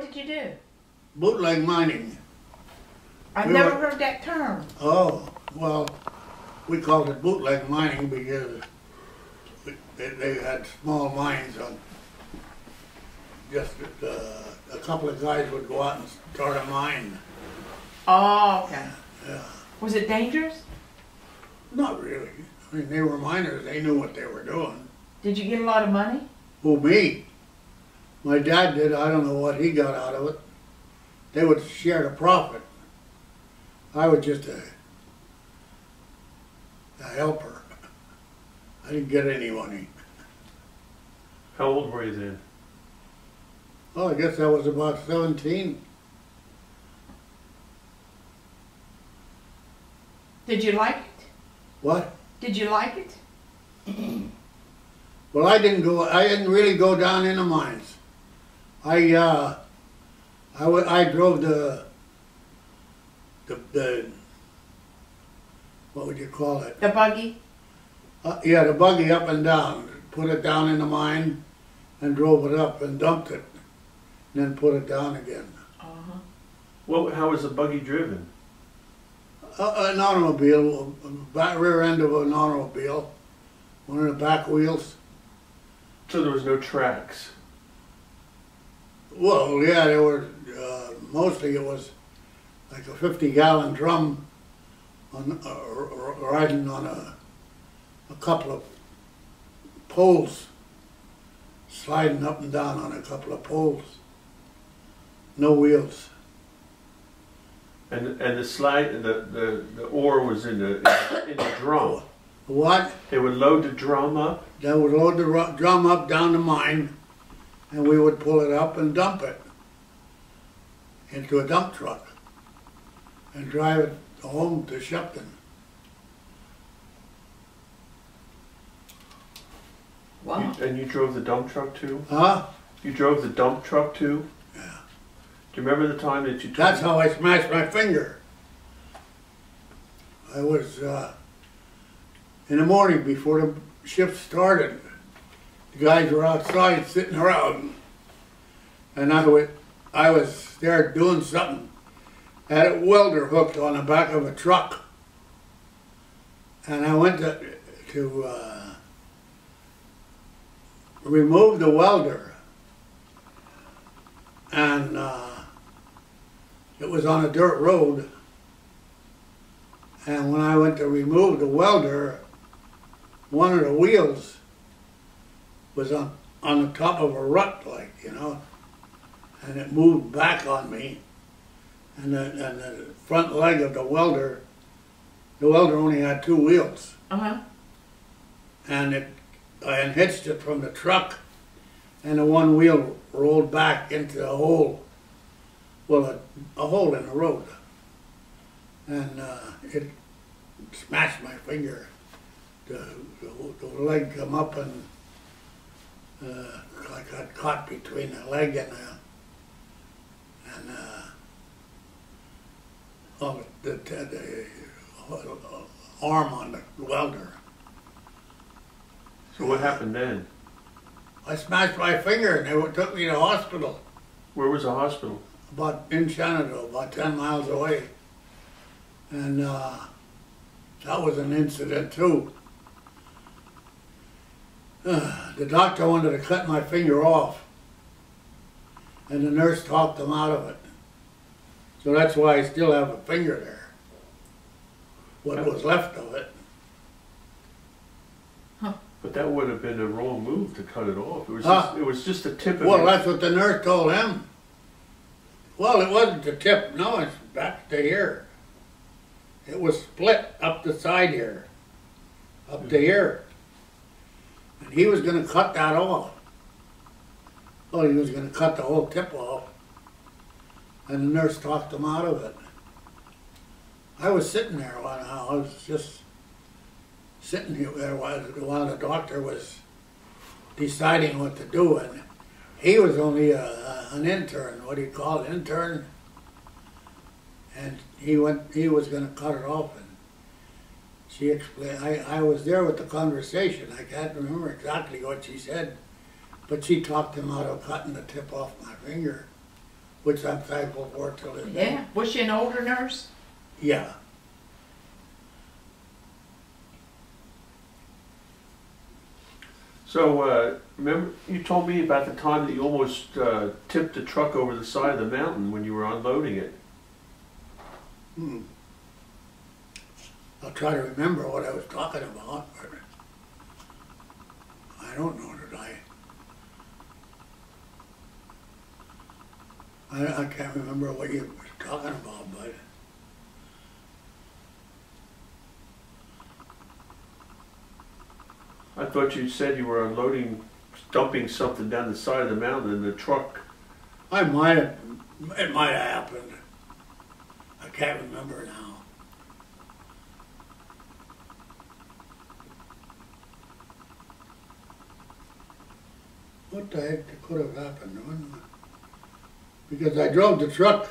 did you do? Bootleg mining. I've never heard that term. Oh, well, we called it bootleg mining because they had small mines on. Just a couple of guys would go out and start a mine. Oh, okay. Yeah. Was it dangerous? Not really. I mean, they were miners. They knew what they were doing. Did you get a lot of money? Who, me? My dad did. I don't know what he got out of it. They would share the profit. I was just a helper. I didn't get any money. How old were you then? Well, I guess I was about 17. Did you like it? What? Did you like it? Well, I didn't really go down in the mines. I drove the what would you call it? The buggy? Yeah, the buggy up and down. Put it down in the mine and drove it up and dumped it. And then put it down again. Uh-huh. Well, how was the buggy driven? An automobile, back rear end of an automobile, one of the back wheels. So there was no tracks? Well, yeah, there were, mostly it was like a 50-gallon drum on, riding on a couple of poles, sliding up and down on a couple of poles. No wheels. And the slide, the ore was in the drum. What? They would load the drum up? They would load the drum up down the mine, and we would pull it up and dump it into a dump truck and drive it home to Shupton. Wow. And you drove the dump truck too? Huh? You drove the dump truck too? Yeah. Do you remember the time that you took... That's how I smashed my finger. I was, in the morning before the shift started, the guys were outside sitting around, and I was there doing something. I had a welder hooked on the back of a truck, and I went to remove the welder, and it was on a dirt road, and when I went to remove the welder, one of the wheels was on the top of a rut, like, you know, and it moved back on me, and the front leg of the welder only had two wheels. Uh-huh. And I unhitched it from the truck, and the one wheel rolled back into a hole, well, a hole in the road, and it smashed my finger. The leg come up, and I got caught between the leg and the arm on the welder. So what happened then? I smashed my finger, and they took me to the hospital. Where was the hospital? About in Shenandoah, about 10 miles away. And that was an incident too. The doctor wanted to cut my finger off, and the nurse talked him out of it. So that's why I still have a finger there, what was left of it. But that would have been a wrong move to cut it off. It was just the tip of Well, it. that's what the nurse told him. Well, it wasn't the tip. No, it's back to here. It was split up the side here, up to here. And he was going to cut that off. Well, he was going to cut the whole tip off. And the nurse talked him out of it. I was sitting there I was just sitting there while the doctor was deciding what to do. And he was only an intern, what do you call it, intern? And he was going to cut it off. And she explained, I was there with the conversation. I can't remember exactly what she said, but she talked him out of cutting the tip off my finger. which I'm thankful for till this day. Yeah. Was she an older nurse? Yeah. So, remember, you told me about the time that you almost tipped the truck over the side of the mountain when you were unloading it. Hmm. I'll try to remember what I was talking about, but I don't know that I can't remember what you were talking about, but I thought you said you were unloading, dumping something down the side of the mountain in the truck. it might have happened. I can't remember now. What the heck could have happened? Because I drove the truck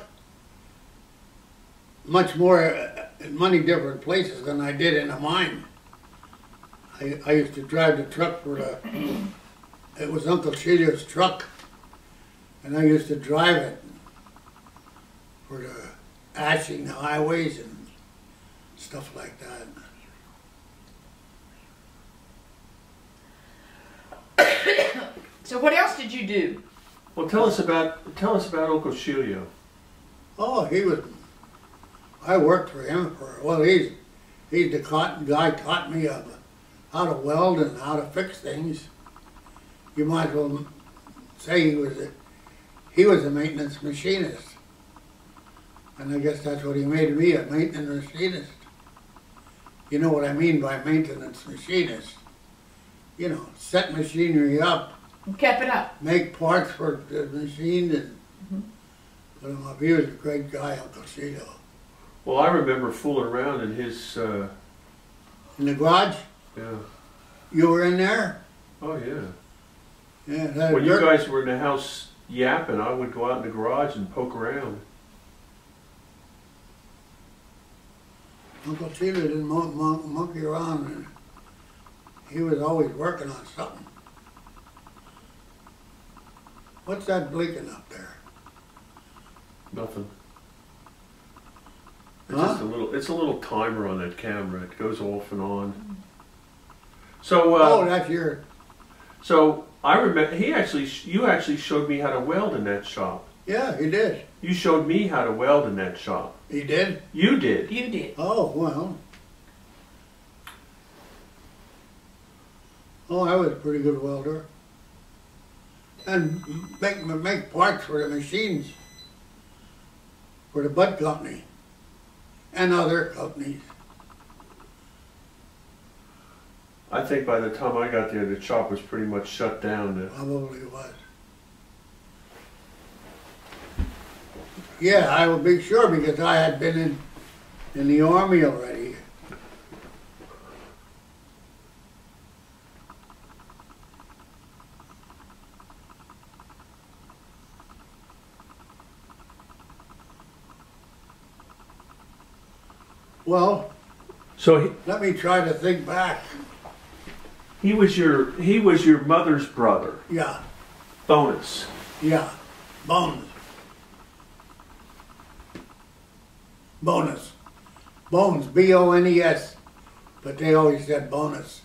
much more in many different places than I did in a mine. I used to drive the truck for it was Uncle Shelia's truck, and I used to drive it for the ashing the highways and stuff like that. So what else did you do? Well, tell us about Uncle Shelio. Oh, I worked for him he's the guy taught me how to weld and how to fix things. You might as well say he was a maintenance machinist. And I guess that's what he made me, a maintenance machinist. You know what I mean by maintenance machinist. You know, set machinery up, Kept it up. make parts for the machine, and but he was a great guy, Uncle Cito. Well, I remember fooling around in his. In the garage? Yeah. You were in there? Oh yeah. Yeah. That When you guys were in the house yapping, I would go out in the garage and poke around. Uncle Cito didn't monkey around. And he was always working on something. What's that blinking up there? Nothing. It's Huh? just it's a little timer on that camera. It goes off and on. So Oh, that's your... so I remember you actually showed me how to weld in that shop. Yeah, he did. You showed me how to weld in that shop. He did? You did. You did. Oh, well. Oh, I was a pretty good welder. And make parts for the machines for the Bud Company and other companies. I think by the time I got there, the shop was pretty much shut down. Probably was. Yeah, I would be sure because I had been in the Army already. Well, So let me try to think back. he was your mother's brother. Yeah, Bonus. yeah, Bones. Bonus. Bones, B-O-N-E-S. But they always said bonus.